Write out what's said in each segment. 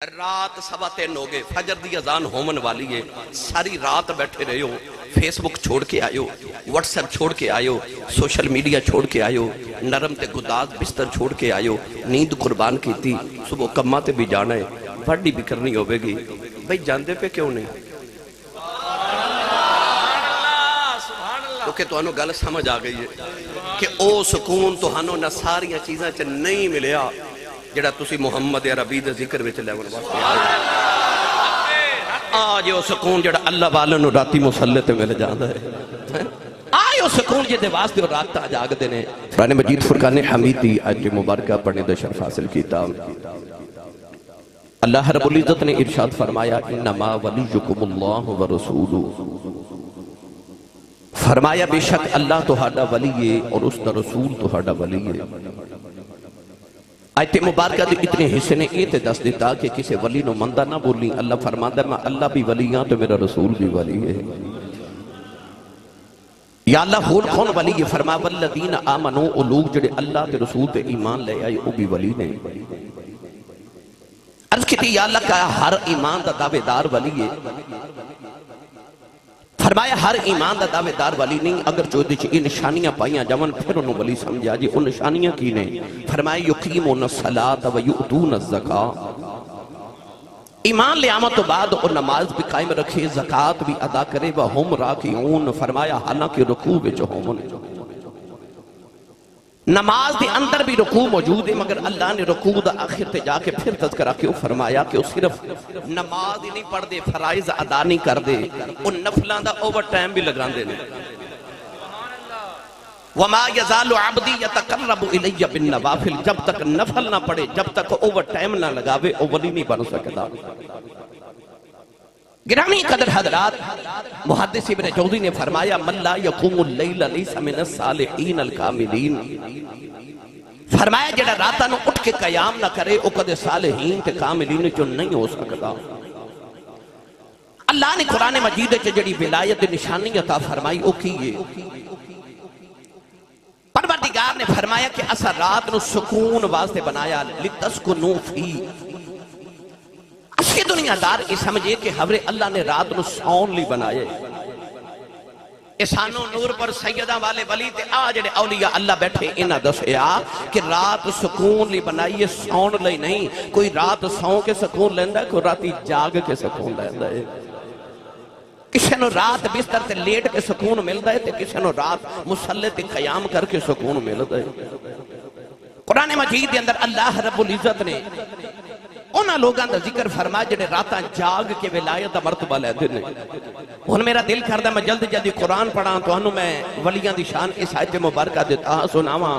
رات 3:15 ہو گئے، فجر دی اذان ہومن والی ہے، ساری رات بیٹھے رہے ہو، فیس بک چھوڑ کے آئے ہو، واٹس ایپ چھوڑ کے آئے ہو، سوشل میڈیا چھوڑ کے آئے ہو، نرم تے گداز بستر چھوڑ کے آئے ہو، نیند قربان کی تھی، صبح کمہ تے بھی جانا ہے، پڑھی بھی کرنی ہوئے گی، بھئی جاندے پہ کیوں نہیں؟ کیونکہ تو انہوں گل سمجھ آ گئی ہے کہ او سکون تو ہنو نہ ساریاں چیزاں چا نہیں ملیا جڑا تسی محمد عربی دے ذکر وچ لیون واسطے آج او سکون جڑا اللہ والوں نو راتی مصلی تے مل جاندا ہے، آج او سکون جے دے واسطے اور رات جاگ دینے۔ قرآن مجید فرقان حمیدی آج مبارکہ پڑھنے دے شرف حاصل کیتا۔ اللہ رب العزت نے ارشاد فرمایا انما ولیکم اللہ ورسولہ، فرمایا بے شک اللہ تہاڈا ولی ہے اور اس دا رسول تہاڈا ولی ہے۔ آیت مبارکہ دے اتنے حصے نے یہ تے دس دیتا کہ کسی ولی نو مندہ نہ بولی، اللہ فرماتا ہے میں اللہ بھی ولی ہاں تو میرا رسول بھی ولی ہے۔ یا اللہ ہون کون ولی ہے؟ فرما والذین آمنوا، او لوگ جڑے اللہ تے رسول تے ایمان لے آئے او بھی ولی نہیں۔ عرض کیتی یا اللہ کہا ہر ایمان دا دعوے دار ولی ہے؟ فرمایا ہر ایمان دا دعوے دار ولی نہیں، اگر جو دیچ یہ نشانیاں پائیاں جوان پھر انہوں ولی سمجھا جی ان نشانیاں کی نہیں۔ فرمایا یقیمون الصلاۃ و یؤتون الزکاۃ، ایمان لے آمد تو بعد اور نماز بھی قائم رکھے، زکاة بھی ادا کرے، وہم راکعون، فرمایا حالانکہ رکوع بچ ہومن، نماز دے اندر بھی رکوع موجود ہے، مگر اللہ نے رکوع دا آخر تے جا کے پھر تذکرہ کیوں فرمایا کہ وہ صرف نماز ہی نہیں پڑھ دے، فرائض ادا نہیں کر دے، ان نفلان دا اوور ٹائم بھی لگان دے نہیں۔ وَمَا يَزَالُ عَبْدِي يَتَقَرَّبُ إِلَيَّ بِالنَّوَافِلِ، جب تک نفل نہ پڑھے، جب تک اوور ٹائم نہ لگاوے، وہ ولی نہیں بن سکتا۔ گرامی قدر حضرات، محدث ابن جوزی نے فرمایا من لا یقوم اللیل لیس من الصالحین الکاملین، فرمایا جڑا راتہ نو اٹھ کے قیام نہ کرے او کدے صالحین تے کاملین جو نہیں ہو سکتا۔ اللہ نے قرآن مجید چ جڑی ولایت نشانی عطا فرمائی او کیے، پروردگار نے فرمایا کہ اسا رات نو سکون واسطے بنایا لتسکنوا فی، اسی دنیا دار یہ سمجھے کہ حضر اللہ نے رات نو سون لی بنائے، احسان و نور پر سیدہ والے ولی تے آجڑے اولیاء اللہ بیٹھے انہا دسیا کہ رات سکون لی بنائیے، سون لی نہیں۔ کوئی رات سون کے سکون لیندہ ہے، کوئی راتی جاگ کے سکون لیندہ ہے، کسی نو رات بستر تے لیٹ کے سکون ملتا ہے تے کسی نو رات مصلی تے قیام کر کے سکون ملتا ہے۔ قرآن مجید کے اندر اللہ رب العزت نے انہاں لوگاں دا ذکر فرما جنہیں راتاں جاگ کے ولایت دا مرتبہ لے دینے۔ ان میرا دل کردہ میں جلد جلدی قرآن پڑھاں تو انہوں میں ولیاں دی شان اس آیت مبارکہ دیتا سناواں،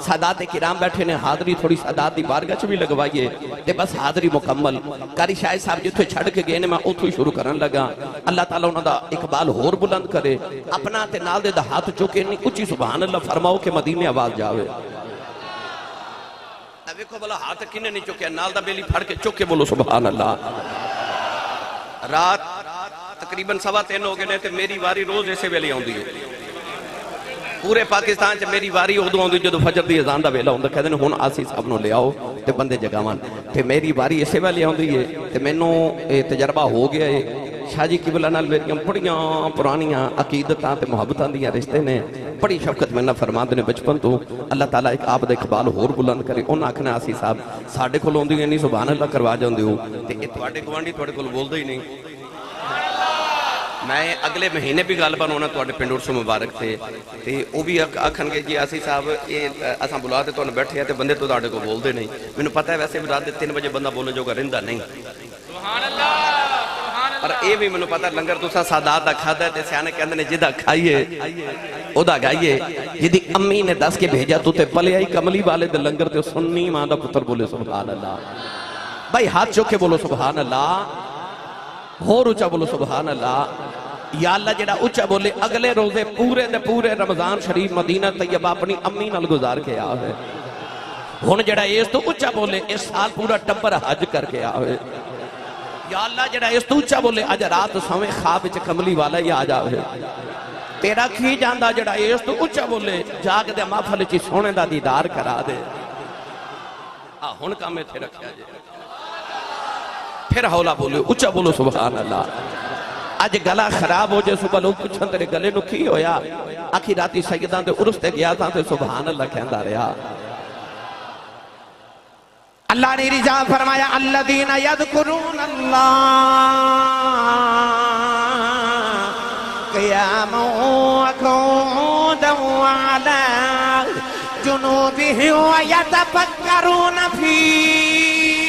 سادات کرام بیٹھے نے حاضری تھوڑی سادات دی بارگاہ بھی لگوائیے تے بس حاضری مکمل کاری شاہد صاحب جتھے چھڑ کے گئے نے میں اتھو شروع کرن لگا۔ اللہ تعالیٰ انہوں دا اقبال ہور بلند کرے، اپنا تے نال دے دا ہاتھ چوکے نہیں اچھی سبحان اللہ فرماؤ کہ مدینے آواز جاوے۔ ویکھو بلا ہاتھ کنے نہیں چکے، نال دا بیلی پھڑ کے چکے بولو سبحان اللہ۔ رات تقریباً 3:15 ہو گئے نے تے میری واری روز ایسے ویلے آؤں ہے، پورے پاکستان چ میری واری ادو آؤں جدو فجر دی اذان دا ویلا ہوندا، کہندے نے ہن آسی صاحب نو لے آؤ تے بندے جگاون، تے میری واری ایسے ویلے آؤندی ہے تے مینوں تجربہ ہو گیا ہے۔ شاہ جی قبلہ نال میریاں بڑیاں پرانیاں عقیدتاں تے محبتاں دیاں رشتے نے، بڑی شفقت میں نہ فرماندے نے بچپن تو، اللہ تعالیٰ ایک آپ دا اقبال ہور بلند کرے۔ انہاں آکھنا آسی صاحب ساڈے کول ہوندی نہیں سبحان اللہ کروا جاندے ہو تے اے تواڈے گوانڈی تواڈے کول بولدا ہی نہیں۔ میں اگلے مہینے بھی گل بنونا تواڈے پنڈ عرس مبارک تھے تے او بھی آکھن گے جی آسی صاحب یہ اساں بلا تے تواڈے بیٹھے تے بندے تواڈے کول بولدے نہیں۔ مینوں پتہ ہے ویسے بھی رات 3 بجے بندہ بولنے جوگا رہندا نہیں، سبحان اللہ۔ پر اے بھی منو پتہ لنگر تسا سادات دا کھادا ہے تے سیانے کہندے نے جدا کھائیے او دا گائیے، جدی امی نے دس کے بھیجا تو تے پلے آئی کملی والے دے لنگر تے سنی ماں دا پتر بولے سبحان اللہ۔ بھائی ہاتھ چوکے بولو سبحان اللہ، ہور اچھا بولو سبحان اللہ۔ یا اللہ جڑا اچھا بولے اگلے روزے پورے دے پورے رمضان شریف مدینہ طیبہ اپنی امی نال گزار کے آوے، ہن جڑا اس تو اچھا بولے اس سال پورا ٹبر حج کر کے آوے۔ یا اللہ جڑا اس تو اچھا بولے اج رات سویں خواب وچ کملی والا ہی آ جاوے۔ تیرا کی جاندا جڑا اس تو اچھا بولے جاگ دے محفل وچ سونے دا دیدار کرا دے۔ ہن کام ایتھے رکھیا جے، پھر ہولا بولو اچھا بولو سبحان اللہ اج گلا خراب ہو جائے صبح لوگ پوچھن تیرے گلے نو کی ہویا آخی راتی سیدان تے عرس تے گیا تھا تے سبحان اللہ کہندا رہا اللہ نے رضا فرمایا الذین یذکرون اللہ قیاما وقعودا وعلی جنوبہم ویتفکرون فی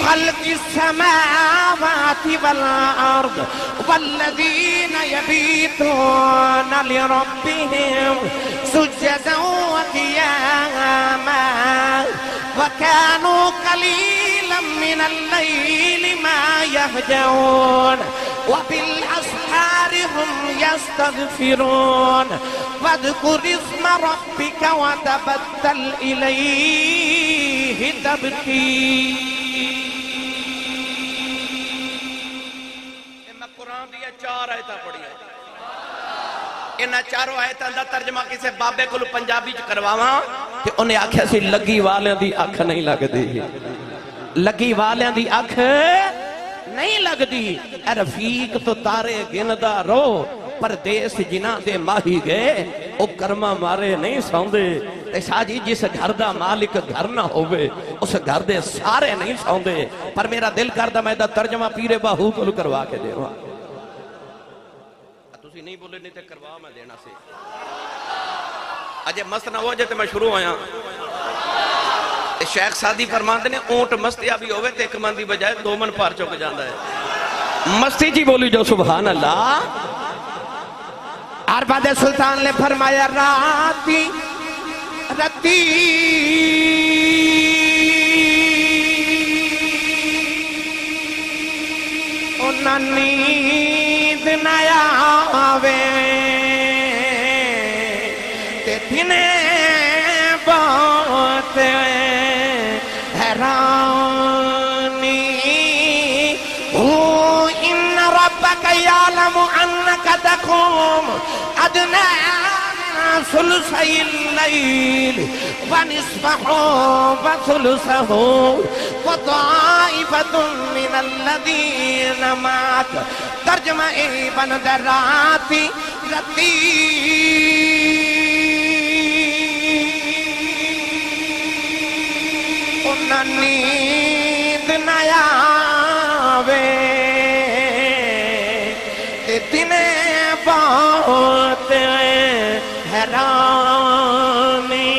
خلق السماوات والأرض والذين يبيتون لربهم سجدا وقياما وكانوا قليلا من الليل ما يهجعون وبالأسحار هم يستغفرون واذكر اسم ربك وتبتل إليه تبتيلا قرآن دیا 4 آیتاں پڑھی ہیں انہاں چاروں آیتاں دا ترجمہ کسے بابے کو پنجابی چ کرواواں کہ انہیں آکھیا سی لگی والیاں دی اکھ نہیں لگ دی لگی والیاں دی اکھ نہیں لگ دی اے رفیق تو تارے گندا رو پردیس جنہاں دے ماہی گئے او کرما مارے نہیں سوندے تے شاہ جی جس گھر دا مالک گھر نہ ہوئے اس گھر دے سارے نہیں سوندے پر میرا دل کردہ میں دا ترجمہ پیرے باہو کو کروا کے دے رہا تسی نہیں بولے نہیں تے کروا میں دینا سے اجے مست نہ ہو جائے تے میں شروع آیا شیخ سادی فرماندے نے اونٹ مستیا بھی ہوئے تے ایک من دی بجائے 2 من پار چوک جاندہ ہے مستی جی بولی جو سبحان اللہ عرباد سلطان نے فرمایا راتی رتی انہاں نیند نیا آوے تے دنے بہت حیرانی ان ربک یعلم انک تقوم ادنی ثلثی اللیل ونصفہ وثلثہ وطائفۃ من الذین معک ترجمہ ابن دراتی رتی انہاں نیند نیا آوے تے دنے بہت حیرانی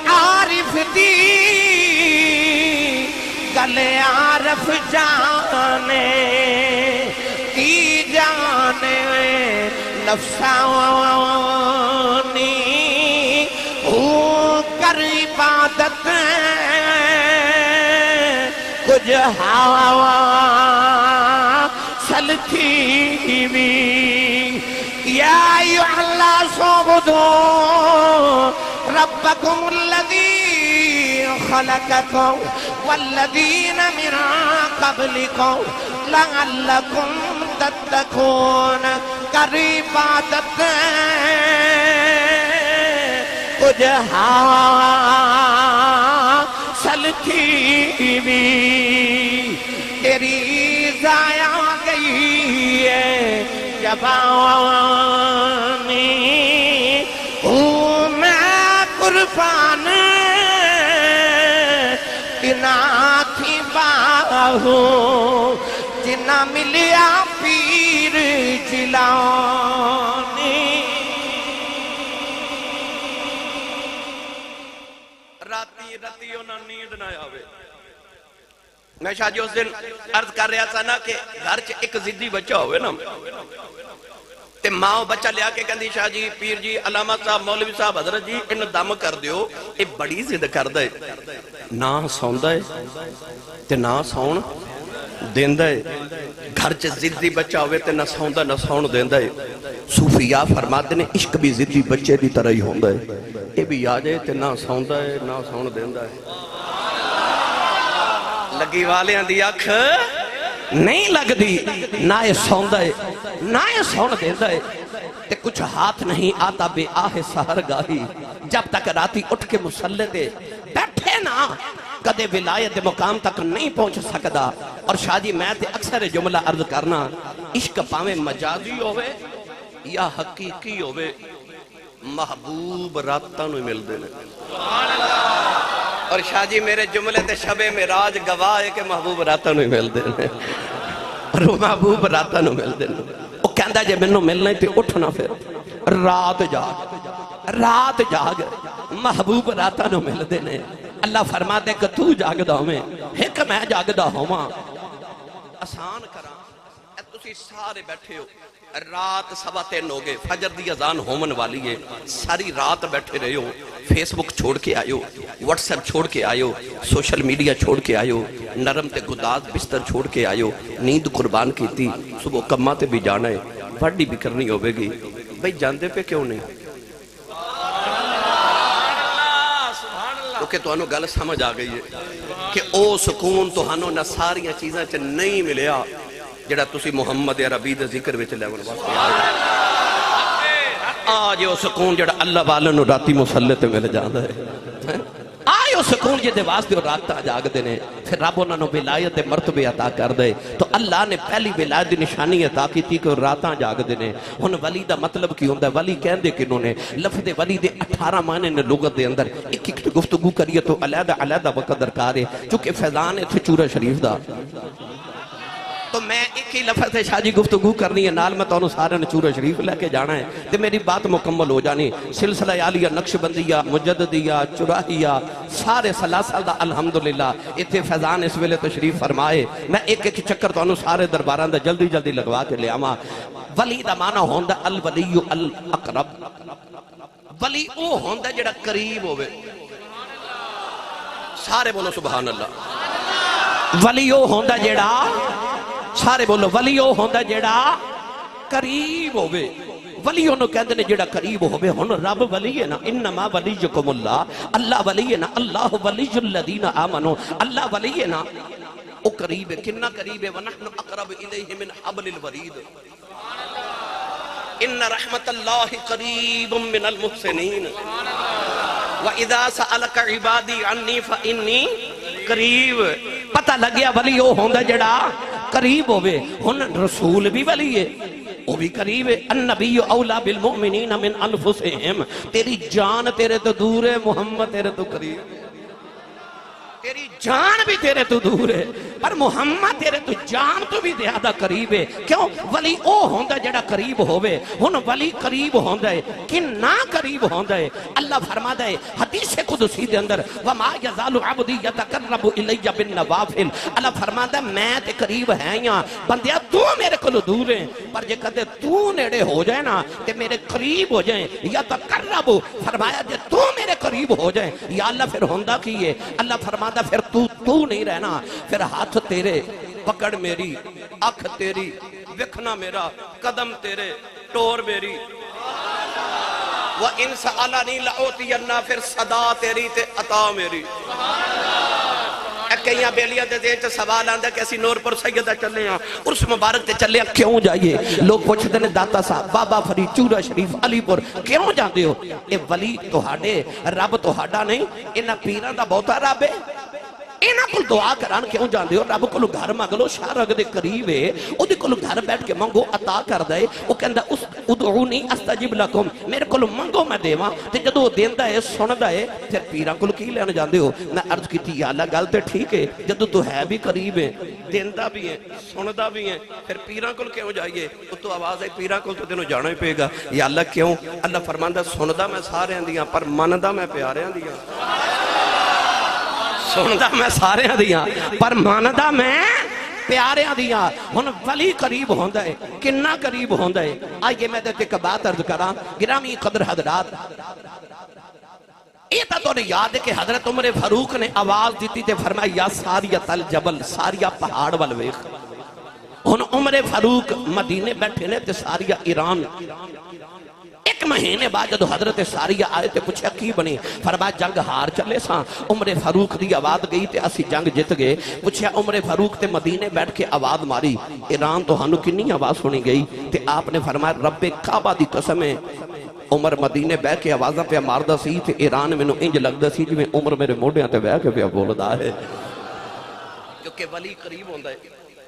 عارف دی گلے عارف جانے کی جانے نفسانی کر عبادت کچھ ہوا سلتی بھی یا ایوہ اللہ سعبدو ربکم الذی خلقکم والذین من قبلکم لعلکم تتقون کر عبادت کچھ سلتی بھی تیری ضائع گئی ہے جبانی میں قربان تنا تھی باہو جنا ملیا پیر جیلانی راتی انہاں نیند نہ آوے میں شاہ جی اس دن عرض کر رہا تھا نا کہ گھر چ ایک ضدی بچہ ہوئے نا تے ماں بچہ لیا کے کہندی شاہ جی پیر جی علامہ صاحب مولوی صاحب حضرت جی ان دم کر دیو اے بڑی ضد کردا ہے نہ سوندا ہے تے نہ سون دیندا ہے گھر چ ضدی بچہ ہوئے تے نہ سوندا نہ سون دیندا ہے صوفیاء فرماتے نے عشق بھی ضدی بچے دی طرح ہی ہوندا ہے اے بھی آ جائے تے نہ سوندا ہے نہ سون دیندا ہے لگی والیاں دی اکھ نہیں لگ دی نہ یہ سوندا ہے نہ یہ سون دیندا ہے تے کچھ ہاتھ نہیں آتا بے آہ سہر گاہی جب تک راتی اٹھ کے مسلح دے بیٹھے نا کدے ولایت مقام تک نہیں پہنچ سکدا. اور شاہ جی میں تے اکثر جملہ عرض کرنا، عشق پاویں مجازی ہوئے یا حقیقی ہوئے، محبوب راتاں نوں ملدے نے. اور شاہ جی میرے جملے تے شب معراج گواہ ہے کہ محبوب راتاں نوں ملدے نے. اور محبوب راتاں نوں ملدے نے. وہ کہندا جے مینوں ملنا تے اٹھنا پھر رات جاگ محبوب راتاں نوں ملدے نے. اللہ فرماتے کہ تو جاگدا ہوویں ایک میں جاگدا ہوواں. آسان کراں اے تسی سارے بیٹھے ہو، رات 3:15 ہو گئے، فجر دی اذان ہومن والی ہے، ساری رات بیٹھے رہے ہو، فیس بک چھوڑ کے آئے ہو، واٹس ایپ چھوڑ کے آئے ہو، سوشل میڈیا چھوڑ کے آئے ہو، نرم تے گداز بستر چھوڑ کے آئے ہو، نیند قربان کی تھی، صبح کماں تے بھی جانا ہے، پڑھی بھی کرنی ہوئے گی. بھئی جاندے پہ کیوں نہیں؟ کیونکہ تو انہوں گل سمجھ آ گئی ہے کہ او سکون تو انہوں نہ ساریاں چیزاں چا نہیں ملیا جڑا تسی محمد عربی دے ذکر وچ لیون واسطے آج او سکون جڑا اللہ والوں نوں راتی مصلی تے مل جاندا ہے. آئے او سکون جے دے واسطے او رات جاگ دے نے، پھر رب انہاں نوں ولایت دے مرتبے عطا کر دے. تو اللہ نے پہلی ولایت دی نشانی عطا کیتی کہ راتاں جاگ دے نے. ہن ولی دا مطلب کی ہوندا ہے؟ ولی کہندے کنوں نے؟ لفظ ولی دے 18 معنی نے لغت دے اندر. ایک ایک گفتگو کریے تو علیحدہ وقت درکار ہے، چونکہ فیضان ہے چورا شریف دا. تو میں ایک ہی لفظ سے شاہ جی گفتگو کرنی ہے، نال میں تو انہوں سارے چورا شریف لے کے جانا ہے تو میری بات مکمل ہو جانی. سلسلہ عالیہ، نقشبندیہ، مجددیہ، چراہیہ، سارے سلاسل دا الحمدللہ اتھے فیضان اس ویلے تشریف فرمائے. میں ایک ایک چکر تو انہوں سارے درباران دا جلدی جلدی لگوا کے لے آما. ولی دا معنی ہوندہ الولی الاقرب. ولی او ہوندہ جڑا قریب ہوئے. سارے بولو سبحان اللہ. ولی او ہوندہ جڑا، سارے بولو، ولی او ہوندہ جڑا قریب ہوئے. ولی انہوں کہندے نے جڑا قریب ہوئے. ہن رب ولی ہے نا، انما ولیکم اللہ، اللہ ولی ہے نا، اللہ ولی الذین آمنوا، اللہ ولی ہے نا، او قریب ہے. کننا قریب ہے؟ وَنَحْنُ أَقْرَبُ إِلَيْهِ مِنْ حَبْلِ الْوَرِيدِ إِنَّ رَحْمَةَ اللَّهِ قَرِيبٌ مِنَ الْمُحْسِنِينَ وَإِذَا سَأَلَكَ عِبَادِي عَنِّي فَإِنِّي قریب. پتہ لگیا ولی او ہوندہ جڑا قریب ہوئے. ہن رسول بھی ولی ہے، وہ بھی قریب ہے. النبی اولا بالمؤمنین من انفسہم. تیری جان تیرے تو دور ہے، محمد تیرے تو قریب. تیری جان بھی تیرے تو دور ہے پر محمد تیرے تو جان تو بھی زیادہ قریب ہے. کیوں؟ ولی او ہوندہ جڑا قریب ہوئے. ہن ولی قریب ہوندہ ہے کہ نہ قریب ہوندہ ہے. اللہ فرماتا ہے حدیث قدسی دے اندر وَمَا يَزَالُ عَبْدِي يَتَقَرَّبُ إِلَيَّ بِالنَّوَافِلِ. اللہ فرماتا ہے میں تے قریب ہیں یا بندیا تو میرے کو دور ہیں، پر جے کہتے تو نیڑے ہو جائے نا تے میرے قریب ہو جائیں. يَتَقَرَّبُ فرمایا جے تو میرے قریب ہو جائیں. یا اللہ پھر ہوندہ کی ہے؟ اللہ فرماتا پھر تو نہیں رہنا، پھر ہاتھ تیرے، پکڑ میری، آنکھ تیری، وکھنا میرا، قدم تیرے، ٹور میری. وَإِن سَأَلَنِي لَأُعْطِيَنَّ پھر صدا تیری تے عطا میری. کئیاں بیلیاں دے دے سوال آندہ کہ اسی نور پر سیدہ چلے ہیں، عرس مبارک تے چلے ہیں، کیوں جائیے؟ لوگ پوچھتے ہیں داتا صاحب، بابا فرید، چورا شریف، علی پور، کیوں جاندے ہو؟ اے ولی تو ہاڑے، رب تو ہاڑا نہیں، انہا پیران دا بہتا رب ہے. اینا کل دعا کران کیوں جاندے ہو؟ رب کلو گھر مانگلو، شارگ دے قریب ہے، او دے کلو گھر بیٹھ کے مانگو عطا کر دے. او کہندہ ادعونی استجب لکم، میرے کلو مانگو میں دیواں. تے جدو دیندہ ہے سندہ ہے پھر پیران کلو کی لینے جاندے ہو؟ میں عرض کی تھی یا اللہ گل تے ٹھیک ہے، جدو تو ہے بھی قریب ہے، دیندہ بھی ہے، سندہ بھی ہے، پھر پیران کلو کیوں جائیے؟ تو آواز ہے پیران کلو تو تینوں جانا ہی پے گا. یا اللہ کیوں؟ اللہ فرماندہ سندہ میں سارے اندیاں پر مندہ میں پیارے اندیاں. سندہ میں سارے دیاں پر ماندہ میں پیاریاں دیاں. ہن ولی قریب ہوندہ ہے، کننا قریب ہوندہ ہے. آئیے میں دیتے ایک بات عرض کران گرامی قدر حضرات. ایتا تو نے یاد ہے کہ حضرت عمر فاروق نے آواز دیتی تھے، فرمایا یا ساریت الجبل، ساریہ پہاڑ والویخ. ہن عمر فاروق مدینے بیٹھے نے تے ساریہ ایران. ایک مہینے بعد جدو حضرت ساریہ آئے تے پوچھا کی بنی؟ فرمایا جنگ ہار چلے ساں، عمر فاروق دی آواز گئی تے اسی جنگ جت گئے. پوچھا عمر فاروق تے مدینے بیٹھ کے آواز ماری، ایران تو ہنو کنی آواز سنی گئی؟ تے آپ نے فرمایا رب کعبہ دی قسم ہے عمر مدینے بہ کے آوازاں پہ ماردا سی تے ایران مینوں انج لگدا سی جویں عمر میرے موڈیاں تے بہ کے پیا بولدا ہے کیونکہ ولی قریب ہوندا ہے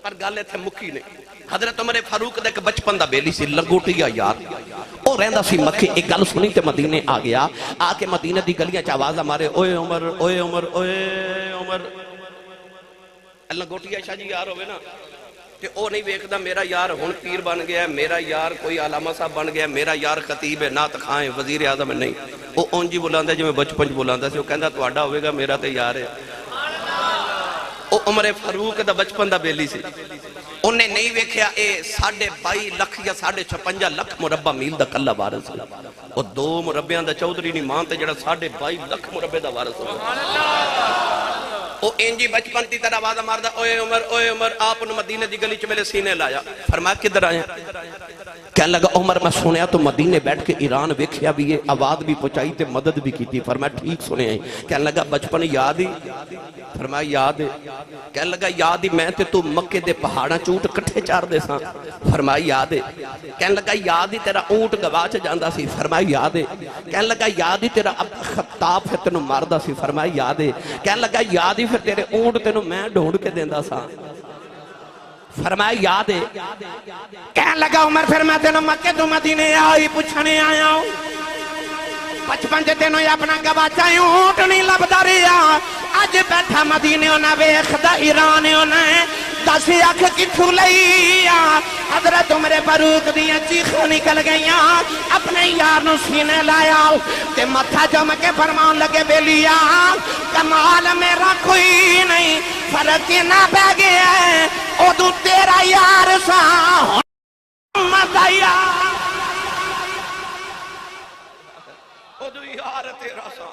پر گل ایتھے مکی نہیں حضرت عمر فاروق دا ایک بچپن دا بیلی سی لنگوٹیا یار او رہندا سی مکے ایک گل سنی تے مدینے آ گیا آ کے مدینے دی گلیاں چ آوازاں مارے اوئے عمر اوئے عمر اوئے عمر لنگوٹیا شاہ جی یار ہوئے نا کہ او نہیں ویکھدا میرا یار ہن پیر بن گیا ہے میرا یار کوئی علامہ صاحب بن گیا ہے میرا یار خطیب ہے نعت خواں ہے وزیر اعظم ہے نہیں او اونجی بلاندا جویں بچپن بلاندا سی او کہندا تہاڈا ہوے گا میرا تے یار ہے او عمر فاروق دا بچپن دا بیلی سی انہیں نہیں ویکھیا اے 22.5 لکھ یا 56 لکھ مربع میل دا کلا وارث ہے او 2 مربعاں دا چودھری نہیں مان تے جڑا 22.5 لکھ مربع دا وارث ہے سبحان اللہ او انجی بچپن دی طرح آواز ماردا اوئے عمر آپ نے مدینے دی گلی چ میرے سینے لایا فرمایا کدھر آئے کہنے لگا عمر میں سنیا تو مدینے بیٹھ کے ایران ویکھیا بھی یہ آواز بھی پہنچائی تے مدد بھی کی تھی فرمایا ٹھیک سنے ہیں کہنے لگا بچپن یاد ہی فرمایا یاد ہے کہنے لگا یاد ہی میں تے تو مکے دے پہاڑاں چوٹ کٹھے چار دے ساں فرمایا یاد ہے کہنے لگا یاد ہی تیرا اونٹ گواچ جاندا سی فرمایا یاد ہے کہنے لگا یاد ہی تیرا خطاب ہے تینوں ماردا سی فرمایا یاد ہے کہنے لگا یاد ہی پھر تیرے اونٹ تینوں میں ڈھونڈ کے دیندا سا فرمایا یاد ہے کہنے لگا عمر پھر میں تینوں مکے تو مدینے آئی پوچھنے آیا ہوں بچپن جے تینوں اپنا گواچا اونٹ نہیں لبدا رہیا اج بیٹھا مدینے ہونا ویکھدا ایران ہونا دس اکھ کتھوں لئیا حضرت عمر فاروق دیاں چیخاں نکل گئیاں اپنے یار نو سینے لایا تے متھا چوم کے فرمان لگے بیلیا کمال میرا کوئی نہیں فرق نہ پہ گیا ہے ادو تیرا یار سا محمد یار ادو یار تیرا سا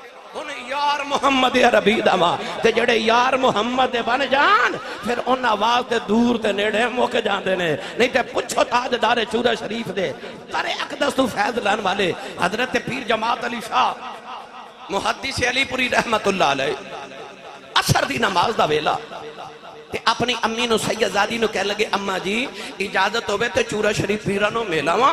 یار محمد عربی دما تے جڑے یار محمد بن جان پھر ان آواز تے دور تے نیڑے مک جاندے نے نہیں تے پوچھو تاجدار چورا شریف دے تارے اقدس تو فیض لان والے حضرت پیر جماعت علی شاہ محدث علی پوری رحمت اللہ علیہ عصر دی نماز دا ویلا تے اپنی امی نو سیدزادی نو کہہ لگے اماں جی اجازت ہوئے تے چورا شریف پیرانو میلاواں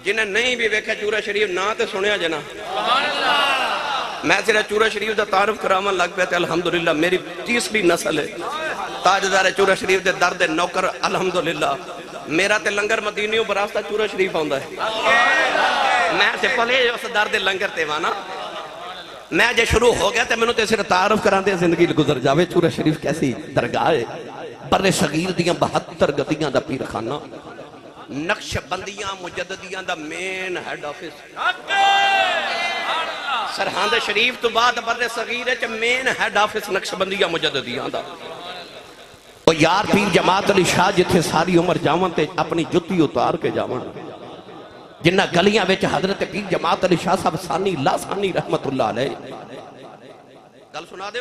جنہیں نہیں بھی ویکھا چورا شریف نہ تے سنیا جنا میں صرف چورا شریف دا تعارف کرامان لگ پہ تے الحمدللہ میری 30ویں نسل ہے تاجدار چورا شریف دے درد نوکر الحمدللہ میرا تے لنگر مدینیوں براستہ چورا شریف آندا ہے میں تے پلے اس درد لنگر تے وانا میں جے شروع ہو گیا تے میں نے تے صرف تعارف کران دے زندگی گزر جاوے چورا شریف کیسی درگاہ ہے بر صغیر دیاں 72 گدیاں دا پیر خانہ نقش بندیاں مجددیاں دا مین ہیڈ آفس سرحاند شریف تو بعد بر صغیر ہے مین ہیڈ آفس نقش بندیاں مجددیاں دا اور یار پیر جماعت علی شاہ جتھے ساری عمر جاون تے اپنی جتی اتار کے جاون جنہ گلیاں وچ حضرت پیر جماعت علی شاہ صاحب ثانی لا ثانی رحمت اللہ علیہ گل سنا دے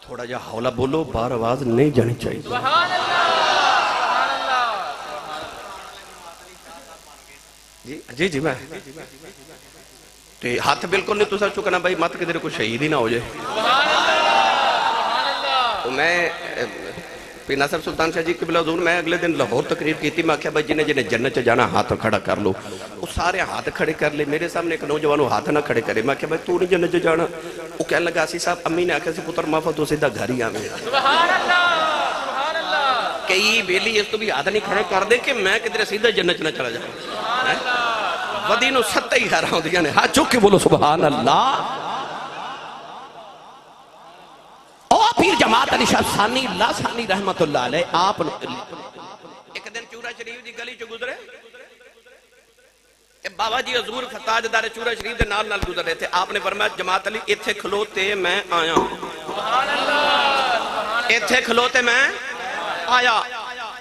تھوڑا جا حوالہ بولو بار آواز نہیں جانی چاہیے سبحان اللہ جی جی میں تے ہاتھ بالکل نہیں تسا چکنا بھائی مت کدھر کوئی شہید ہی نہ ہو جائے میں پیر ناصر سلطان شاہ جی قبلہ حضور میں اگلے دن لاہور تقریر کی تھی میں کہا بھائی جنہیں جنت جانا ہاتھ کھڑا کر لو وہ سارے ہاتھ کھڑے کر لے میرے سامنے ایک نوجوانوں ہاتھ نہ کھڑے کرے میں کہا بھائی تو نہیں جنت جانا وہ کہنے لگا اسی صاحب امی نے آکھا سی پتر معافہ تو سیدھا گھر ہی آمیں کئی بیلی اس تو بھی ہاتھ نہیں کھڑے کر دے کہ میں کدھر سیدھا جنت نہ چلا جاؤں ودینو ستہ ہی حیران دیا نے ہاتھ چک کے بولو سبحان اللہ پیر جماعت علی شاہ ثانی لا ثانی رحمت اللہ علیہ آپ ایک دن چورا شریف دی گلی چو گزرے بابا جی حضور تاجدار چورا شریف دے نال گزر رہے تھے آپ نے فرمایا جماعت علی اتھے کھلوتے میں آیا اتھے کھلوتے میں آیا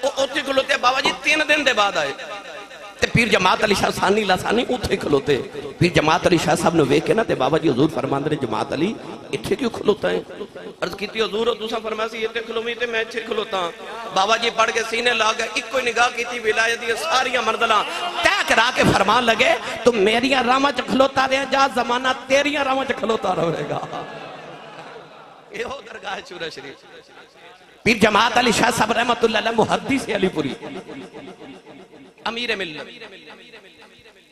اتھے کھلوتے بابا جی 3 دن دے بعد آئے تے پیر جماعت علی شاہ ثانی لا ثانی اتھے کھلوتے پیر جماعت علی شاہ صاحب نے ویکھے نا تے بابا جی حضور فرمان دے جماعت علی اتھے کیوں کھلوتا ہے عرض کیتی حضور دوسرا فرمایا سی اتھے کھلومی تے میں اتھے کھلوتا بابا جی پڑھ کے سینے لاغا ایک کوئی نگاہ کیتی ولایت دی ساریاں منزلاں طے کرا کے فرمان لگے تو میریاں راہاں چ کھلوتا رہے جا زمانہ تیریاں راہاں چ کھلوتا رہے گا یہ ہو درگاہ چورہ شریف پیر جماعت علی شاہ صاحب رحمت اللہ علیہ محدث علی پوری امیر ملت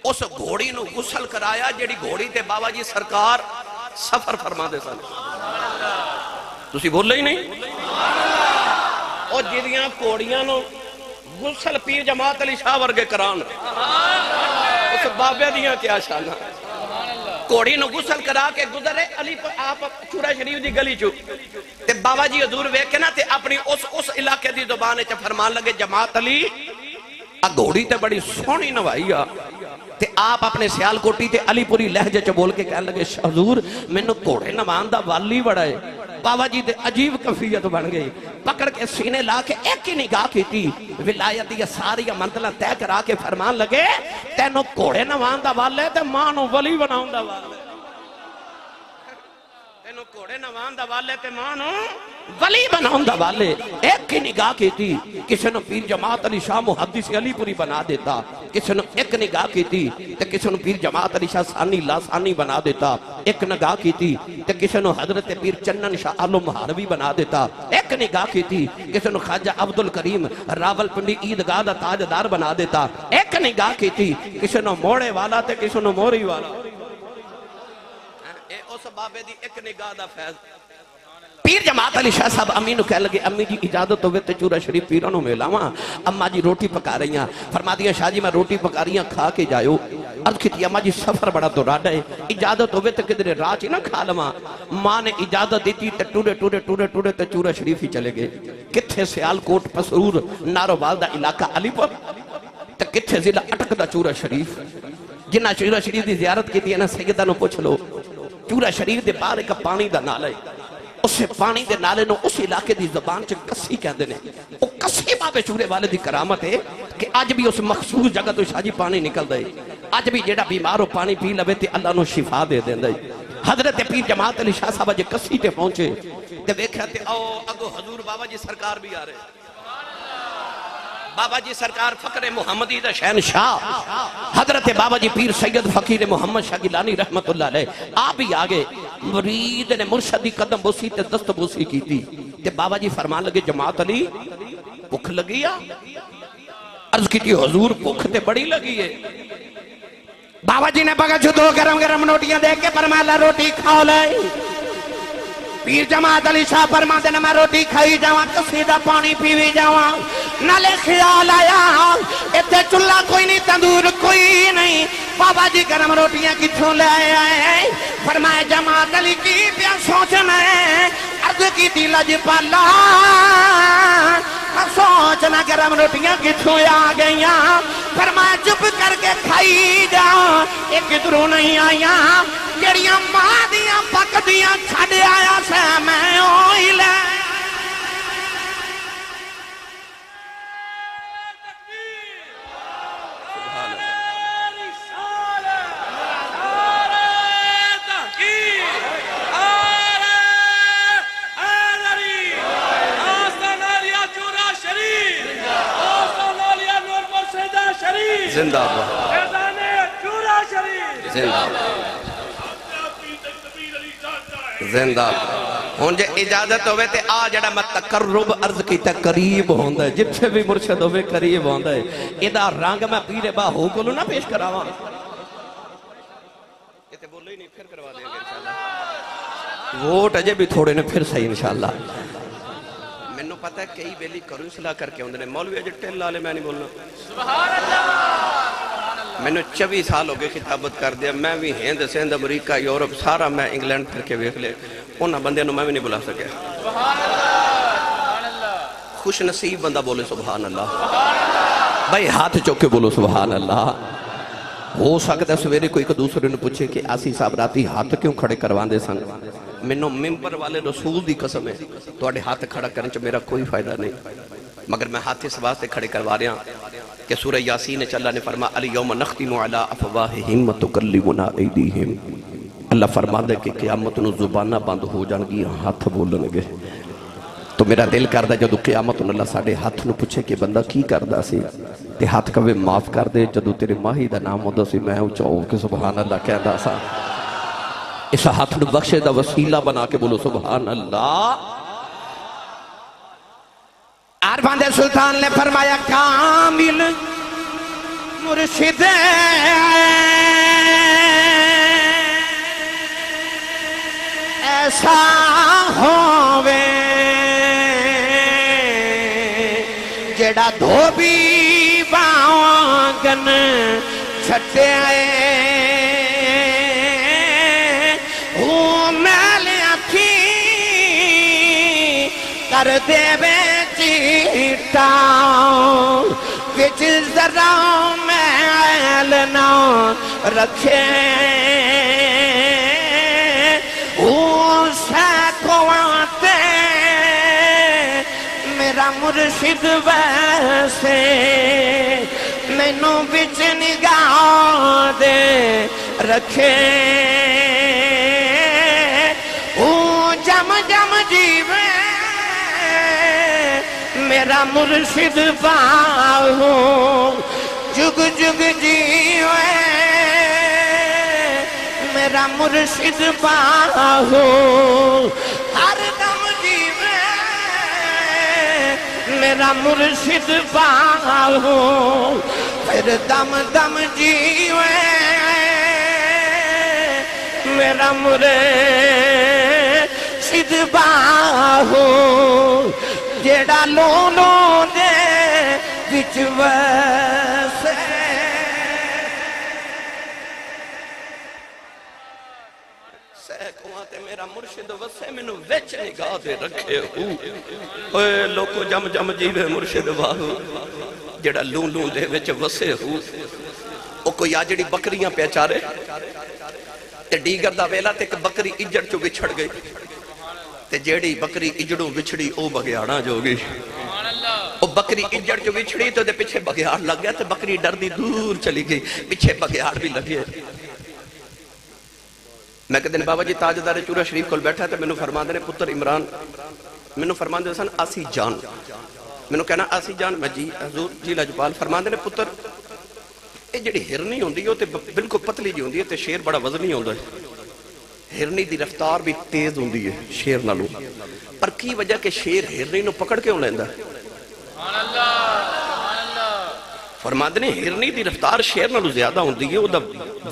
اس گھوڑی نو غسل کرایا جیڑی گھوڑی تے بابا جی سرکار سفر فرما دے سن تسی بولے ہی نہیں اور جیدیاں کوڑیاں نو غسل پیر جماعت علی شاہ ورگے کران اس بابے دیاں کیا شانہ کوڑی نو غسل کرا کے گزرے علی آپ چورہ شریف دی گلی چو تے بابا جی حضور ویکھے نا تے اپنی اس علاقے دی زبان چ فرمان لگے جماعت علی گھوڑی تے بڑی سونی نوائی تے آپ اپنے سیال کوٹی تے علی پوری لہجے چ بول کے کہنے لگے حضور مینوں گھوڑے نوان دا والی بڑا ہے بابا جی تے عجیب کفیت بن گئی پکڑ کے سینے لا کے ایک ہی نگاہ کی تھی ولایت یہ ساری منزلہ طے کرا کے فرمان لگے تینوں گھوڑے نوان دا والے تے ماں نو ولی بناون دا والے تینوں گھوڑے نوان دا والے تے ماں نو ولی بناون دا والے ایک ہی نگاہ کی تھی کسی نے پیر جماعت علی شاہ محدث علی پوری بنا دیتا کسی نے ایک نگاہ کی تھی تے کسی نے پیر جماعت علی شاہ ثانی لاسانی بنا دیتا ایک نگاہ کی تھی تے کسی نے حضرت پیر چنن شاہ عالم محاربی بنا دیتا ایک نگاہ کی تھی کسی نے خواجہ عبدالکریم راول پنڈی عیدگاہ دا تاجدار بنا دیتا ایک نگاہ کی تھی کسی نے موڑے والا تے کسی نے موری والا اس بابے دی ایک نگاہ دا فیض پیر جماعت علی شاہ صاحب امی نو کہہ لگے امی جی اجازت ہوئے تے چورہ شریف پیرانوں میں لاواں اماں جی روٹی پکا رہی ہیں فرما دیا شاہ جی میں روٹی پکا رہی ہیں کھا کے جائیو عرض کی تھی اماں جی سفر بڑا تو راڈا ہے اجازت ہوئے تے کدھر راج ہی نہ کھا لواں ماں نے اجازت دیتی تے ٹوڑے تے چورہ شریف ہی چلے گئے کتھے سیال کوٹ پسرور نارو والدہ علاقہ علی پور تے کتھے ضلع اٹک دا چورہ شریف جنہ چورہ شریف دی زیارت کی تھی نا سیدہ نو پوچھ لو چورہ شریف دے باہر ایک پانی دا نالہ ہے اسے پانی دے نالے نو اس علاقے دی زبان چ کسی کہندے نے او کسی بابے چورے والے دی کرامت ہے کہ آج بھی اس مخصوص جگہ تو شاہ جی پانی نکل دے آج بھی جیڑا بیمارو پانی پی لوے تے اللہ نو شفا دے دیں دے حضرت پیر جماعت علی شاہ صاحب جے کسی تے پہنچے تے دیکھا تے او اگو حضور بابا جی سرکار بھی آ رہے بابا جی سرکار فقر محمدی دا شہنشاہ حضرت بابا جی پیر سید فقیر محمد شاہ گیلانی رحمت اللہ علیہ آپ بھی آگے مرید نے مرشدی قدم بوسی تے دست بوسی کی تھی تے بابا جی فرمان لگے جماعت علی بھوک لگی عرض کی تھی حضور بھوک تے بڑی لگی ہے بابا جی نے بگا جو دو گرم روٹیاں دیکھ کے فرمایا روٹی کھاؤ لے پیر جماعت علی شاہ فرماتے ہیں میں روٹی کھائی جاواں کسیدہ پانی پیوی جاواں نالے خیال آیا اتھے چلہ کوئی نہیں تندور کوئی نہیں بابا جی گرم روٹیاں کتھوں لے آئے فرمائے جماعت علی کی پیا سوچنا ہے عرض کی تھی لج پالا سوچنا گرم روٹیاں کتھوں آ گئیاں فرمایا چپ کر کے کھائی جاؤ ایک دروں نہیں آیا جڑیاں ماں دیاں پک دیاں چھڑ آیا سے میں اوئی لے زندہ زندہ ہون جے اجازت ہوئے تے آ جڑا میں تقرب عرض کی تے قریب ہوندہ ہے جتھے بھی مرشد ہوئے قریب ہوندہ ہے ادھا رنگ میں پیر با ہو گلو نہ پیش کراواں یہ تے بولے ہی نہیں پھر کروا دیں گے انشاءاللہ ووٹ اجے بھی تھوڑے نے پھر صحیح انشاءاللہ میں پتہ ہے کئی بیلی کرو اصلاح کر کے ہوندے نے مولوی اجے ٹیل لالے میں نہیں بولنا سبحان اللہ میں نے 24 سال ہو گئے خطابت کر دیا میں بھی ہند سندھ امریکہ یورپ سارا میں انگلینڈ پھر کے ویکھ لے انہاں بندے نو میں بھی نہیں بلا سکیا سبحان اللہ خوش نصیب بندہ بولے سبحان اللہ بھائی ہاتھ چوکے بولو سبحان اللہ ہو سکتا ہے سویرے کوئی ایک دوسرے نے پوچھے کہ آسی صاحب راتی ہاتھ کیوں کھڑے کروان دے سن میں نو ممبر والے رسول دی قسم ہے تو اڑے ہاتھ کھڑا کرنے چا میرا کوئی فائدہ نہیں مگر میں ہاتھ اس واسطے کھڑے کروا رہا ہوں کہ سورہ یاسین اللہ نے فرما الیوم نختم علی افواہہم وتکلمنا ایدیہم اللہ فرما دے کہ قیامت نو زبانہ بند ہو جان گی ہاتھ بولن گے تو میرا دل کردہ جدو قیامت اللہ ساڑھے ہاتھ نو پوچھے کہ بندہ کی کردہ سی تے ہاتھ کبھے معاف کر دے جدو تیرے ماہی دا نام ہوتا سی میں اچھاؤ کہ سبحان اللہ کہہ دا سا اس ہاتھ نو بخشے دا وسیلہ بنا کے بولو سبحان اللہ۔ عارفان دے سلطان نے فرمایا کامل مرشد ایسا ہووے جڑا دھوبی باوانگن چھٹے آئے کر دے بے چیٹا وچ ذرا میل نہ رکھے سیکھواتے میرا مرشد ویسے مینوں وچ نگاہ دے رکھے جم جم جیوے میرا مرشد باہو جگ جگ جیوے میرا مرشد باہو ہر دم جیوے میرا مرشد باہو پھر دم دم جیوے میرا مرشد باہو جیڑا لونو دے وچ ویسے سیکھواں تے میرا مرشد وسے مینوں وچ نگاہ دے رکھے ہو اوے لوکو جم جم جیوے مرشد باہو جیڑا لون لون دے وچ وسے ہو او کوئی آجڑی بکریاں پیچارے تے ڈیگر دا ویلا تے ایک بکری اجڑ چو بچھڑ گئی تے جیڑی بکری اجڑوں بچھڑی او بگیاڑا جو گئی او بکری اجڑ جو بچھڑی تو دے پیچھے بگیاڑ لگ گیا تے بکری ڈر دی دور چلی گئی پیچھے بگیاڑ بھی لگے میں کہ دن بابا جی تاجدار چورا شریف کول بیٹھا تے مینوں فرما دے پتر عمران مینوں فرما دے سن آسی جان مینوں کہنا آسی جان میں جی حضور جی لاجپال فرما دے پتر اے جڑی ہرنی ہوندی ہے تے بالکل پتلی جی ہوندی ہے تے شیر بڑا وزنی ہوندا ہے ہرنی دی رفتار بھی تیز ہوندی ہے شیر نالوں پر کی وجہ کہ شیر ہرنی نو پکڑ کے لیندا ہے فرماتے نے ہرنی دی رفتار شیر نالوں زیادہ ہوندی ہے او دا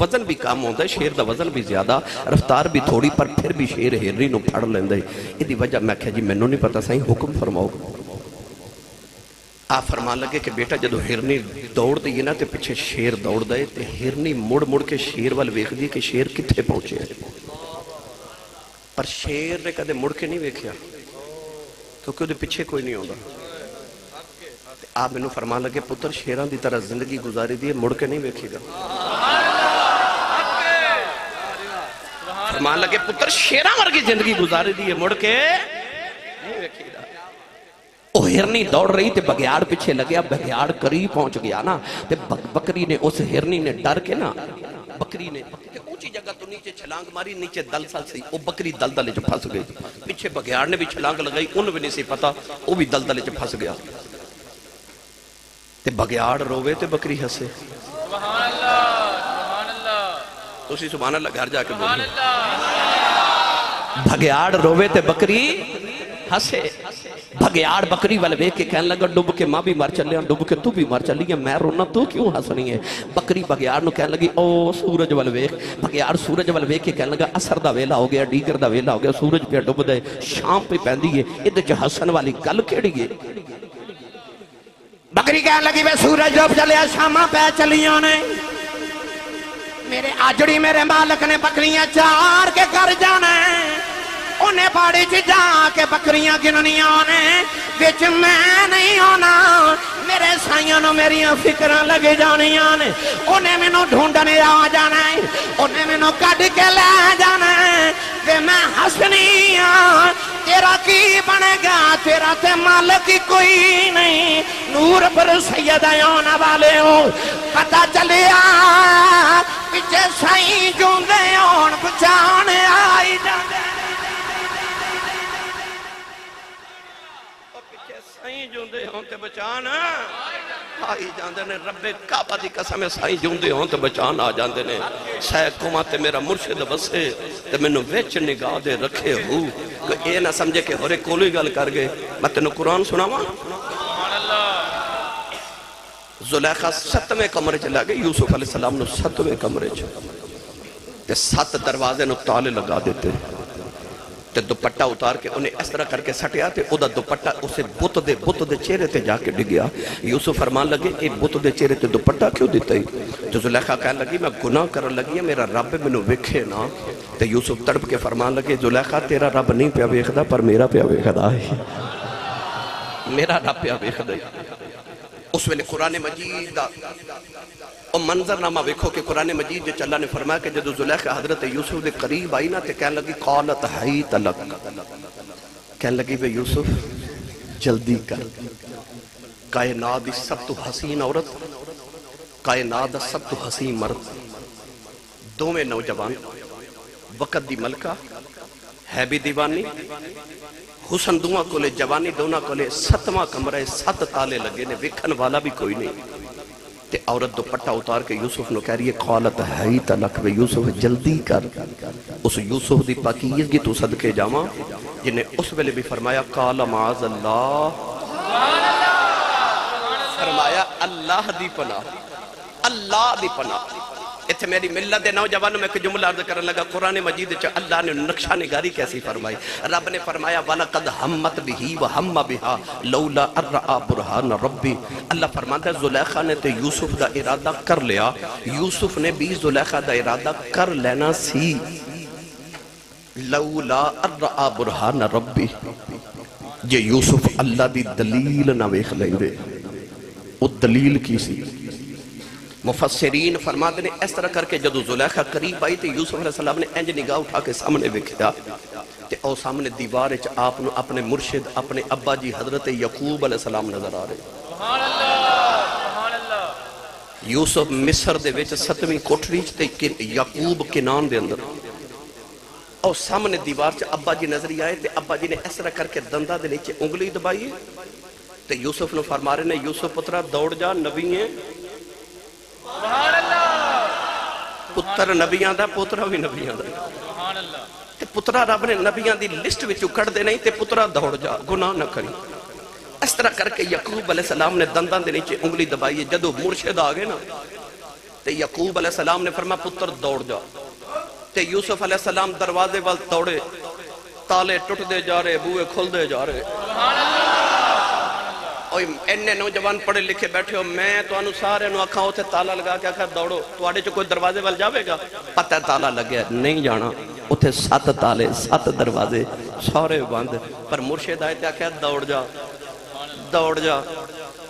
وزن بھی کم ہوندا ہے شیر دا وزن بھی زیادہ رفتار بھی تھوڑی پر پھر بھی شیر ہرنی نو پھڑ لیندا ہے ایدی وجہ میں کہا جی مینوں نہیں پتہ سائیں حکم فرماؤ آپ فرمان لگے کہ بیٹا جدو ہرنی دوڑ دی نا تے پیچھے شیر دوڑ دے تے ہرنی مڑ مڑ کے شیر وال ویکھ دی کہ شیر کتھے پہنچے ہیں پر شیر نے کدے مڑ کے نہیں ویکھیا کیونکہ وہ پیچھے کوئی نہیں ہوگا آپ میں فرمان لگے پتر شیران دی طرح زندگی گزاری دی مڑ کے نہیں ویکھے گا فرمان لگے پتر شیران ورگی زندگی گزاری دی مڑ کے نہیں ویکھے گا وہ ہرنی دوڑ رہی تے بگیاڑ پیچھے لگیا بگیاڑ قریب پہنچ گیا نا تے بکری نے اس ہرنی نے ڈر کے نا بکری نے اونچی جگہ تو نیچے چھلانگ ماری نیچے دل سال سی وہ بکری دل دلے جو پھنس گئی پیچھے بگیاڑ نے بھی چھلانگ لگائی ان بھی نہیں سی پتا وہ بھی دل دلے جو پھنس گیا تے بگیاڑ روے تے بکری ہسے سبحان اللہ سبحان اللہ تو اسی سبحان اللہ گھر جا کے بولی بگیاڑ روے تے بکری ہسے بھگیاڑ بکری والے بے کے کہنے لگا ڈوب کے ماں بھی مر چلے ہیں ڈوب کے تو بھی مر چلی ہے میں رونا تو کیوں ہنسنی ہے بکری بھگیاڑ نو کہنے لگی او سورج والے بے بھگیاڑ سورج والے بے کے کہنے لگا اثر دا ویلا ہو گیا ڈیگر دا ویلا ہو گیا سورج پہ ڈوب دے شام پہ پہندی ہے ادھے جو حسن والی گل کیڑی ہے بکری کہنے لگی بے سورج ڈوب چلے شامہ پہ چلیوں نے میرے آجڑی میرے مالک نے بکریاں چار کے کر جانا ہے انہیں پاڑی چی جا کے بکریاں گننیاں نے بچ میں نہیں ہونا میرے سائیوں نو میریاں فکران لگے جانیاں نے انہیں میں نو ڈھونڈنے آ جانا ہے انہیں میں نو کٹ کے لے جانا ہے کہ میں حسنیاں تیرا کی بنے گا تیرا تے مالک کوئی نہیں نور پر سید آنا والے ہو پتہ چلیا پچھے سائیں جوندے ہون بچانے آئی جانے جو دے ہوں تے بچانا آئی جاندے نے رب کعبہ دی قسم سائی جوندے ہوں تو بچان آ جاندے نے سہ کما تے میرا مرشد بسے تے میں نو ویچ نگاہ دے رکھے ہو کہ اے نہ سمجھے کہ ہورے کولی گل کر گئے میں تینوں قرآن سناواں زلیخا 7ویں کمرے چلا گئے یوسف علیہ السلام نو 7ویں کمرے تے 7 دروازے نو تالے لگا دیتے تے دوپٹہ اتار کے انہیں اس طرح کر کے سٹیا تے او دا دوپٹہ اسے بت دے چہرے تے جا کے ڈگیا یوسف فرمان لگے اے بت دے چہرے تے دوپٹہ کیوں دیتا ہی تو زلیخا کہنے لگی میں گناہ کرن لگی میرا رب منو ویکھے نا تے یوسف تڑپ کے فرمان لگے زلیخا تیرا رب نہیں پیا ویکھدا پر میرا پیا ویکھدا ہے میرا رب پیا ویکھدا ہے اس ویلے قرآن مجید دا اور منظر نامہ ویکھو کہ قرآن مجید جے اللہ نے فرمایا کہ جدو زلیخا حضرت یوسف دے قریب آئی نا تے کہنے لگی قالت حیت لک کہنے لگی بے یوسف جلدی کر کائنات دی سب تو حسین عورت کائنات دا سب تو حسین مرد دو میں نوجوان وقت دی ملکہ ہے بھی دیوانی حسن دوہاں کولے جوانی دونا کولے 7واں کمرہ 7 تالے لگے نے وکھن والا بھی کوئی نہیں تے عورت دوپٹہ اتار کے یوسف نو کہہ رہی ہے قالت حیت لک وے یوسف جلدی کر اس یوسف دی پاکیزگی تو صدقے جاواں جنہیں اس ویلے بھی فرمایا قال معاذ اللہ فرمایا اللہ دی پناہ اللہ دی پناہ اتھے میری ملت دے نوجوانوں میں کہ جملہ عرض کرنے لگا قرآن مجید چاہ اللہ نے نقشہ نگاری کیسی فرمائی رب نے فرمایا وَلَقَدْ حَمَّتْ بِهِ وَحَمَّ بِهَا لَوْلَا أَرَّعَا بُرْحَانَ رَبِّ اللہ فرماتا ہے زلیخا نے تے یوسف دا ارادہ کر لیا یوسف نے بھی زلیخا دا ارادہ کر لینا سی لَوْلَا أَرَّعَا بُرْحَانَ رَبِّ یہ یوسف اللہ دی دلیل نہ ویکھ لیں دے وہ دلیل کی سی مفسرین فرماتے نے اس طرح کر کے جدو زلیخا قریب آئی تے یوسف علیہ السلام نے انج نگاہ اٹھا کے سامنے وکھیا تے او سامنے دیوار وچ آپ نو اپنے مرشد اپنے ابا جی حضرت یعقوب علیہ السلام نظر آ رہے سبحان اللہ سبحان اللہ یوسف مصر دے وچ 7ویں کوٹھری تے یعقوب کنان دے اندر او سامنے دیوار چ ابا جی نظر آئے تے ابا جی نے اس طرح کر کے دندا دے نیچے انگلی دبائی تے یوسف نو فرما رہے نے یوسف پترا دوڑ جا نبی ہیں سبحان اللہ پتر نبیاں دا پترہ بھی نبیاں دا سبحان اللہ تے پترہ رب نے نبیاں دی لسٹ وچوں کٹ دے نہیں تے پترہ دوڑ جا گناہ نہ کری اس طرح کر کے یعقوب علیہ السلام نے دنداں دے نیچے انگلی دبائی جدو مرشد آگے نا تے یعقوب علیہ السلام نے فرمایا پتر دوڑ جا تے یوسف علیہ السلام دروازے وال دوڑے تالے ٹوٹ دے جا رہے بوئے کھل دے جا رہے سبحان اللہ انہیں نوجوان پڑھے لکھے بیٹھے ہو میں تو انہوں سارے نو آکھاں ہوتے تالا لگا کے آکھا دوڑو تو آڑے جو کوئی دروازے وال جاوے گا پتہ تالا لگیا نہیں جانا اتھے 7 تالے 7 دروازے سارے بند پر مرشد آئے تے آکھا دوڑ جا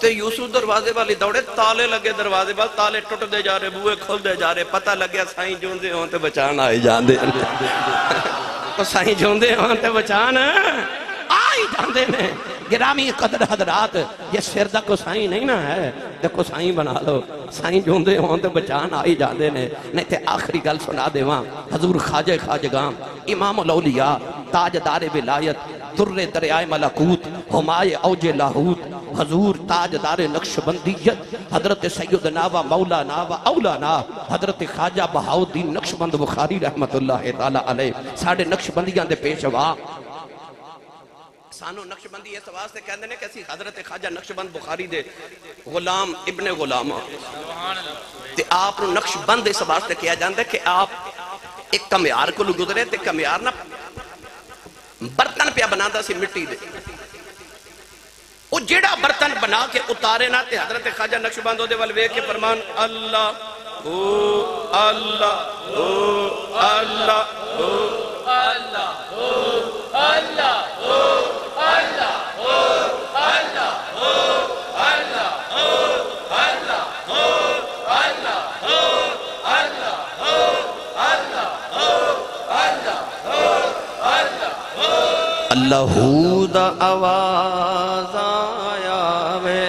تے یوسف دروازے والی دوڑے تالے لگے دروازے وال تالے ٹوٹ دے جا رہے بوئے کھل دے جا رہے پتہ لگیا سائیں جوندے ہوں تے بچان آئے جان دے تو سائیں جوندے ہوں تے بچان آئی جان دے نے گرامی قدر حضرات یہ سردہ کو سائیں نہیں نہ ہے دیکھو سائیں بنا لو سائیں جوندے ہوں تو بچان آئی جاندے نے نہیں تے آخری گل سنا دے وہاں حضور خواجہ خواجگام امام الاولیاء تاجدار ولایت در دریائے ملکوت ہمائے اوج لاہوت حضور تاجدار نقشبندیت حضرت سیدنا و مولانا و اولانا حضرت خواجہ بہاؤالدین نقشبند بخاری رحمت اللہ تعالی علیہ ساڑھے نقشبندیاں دے پیشوا سانو نقشبندی اس واسطے کہندے نے کہ اسی حضرت خواجہ نقشبند بخاری دے غلام ابن غلامہ تے آپ نو نقشبند اس واسطے کیا جاندے کہ آپ ایک کمیار کو گزرے تے کمیار نہ برتن پہ بناتا سی مٹی دے وہ جیڑا برتن بنا کے اتارے نہ تے حضرت خواجہ نقشبند دے والوے کے فرمان اللہ او اللہ او اللہ او اللہ او اللہ او اللہ دا آواز آیا وے